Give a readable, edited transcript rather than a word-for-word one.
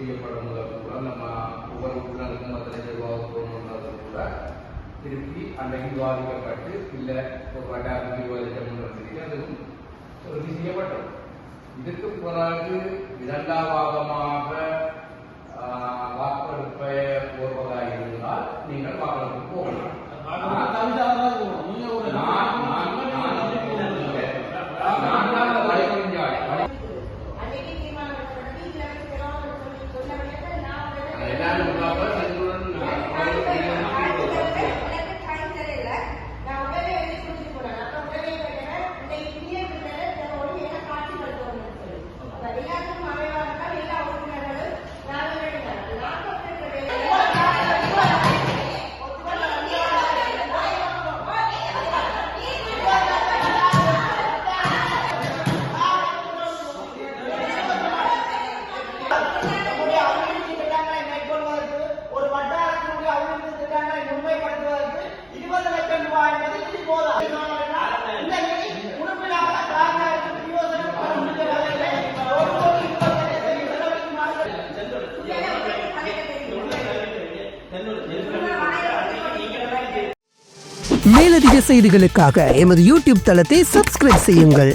செய்யப்படும் கூட நம்ம ஒவ்வொரு உறுப்பினருக்கும் 10 லட்சம் ரூபாய் போகணுன்றது கூட திருப்பி அன்றைக்கு விவாதிக்கப்பட்டு இல்லை ஒரு வட்டாரத்துக்கு 20 லட்சம் அதுவும் உறுதி செய்யப்பட்டோம். இதுக்கு பிறகு இரண்டாம் பாகமாக வாக்கெடுப்பை போர்வதாக இருந்தால் நீங்கள் வாக்கெடுப்பு போகலாம். மேலதிக செய்திகளுக்காக எமது யூடியூப் தளத்தை சப்ஸ்கிரைப் செய்யுங்கள்.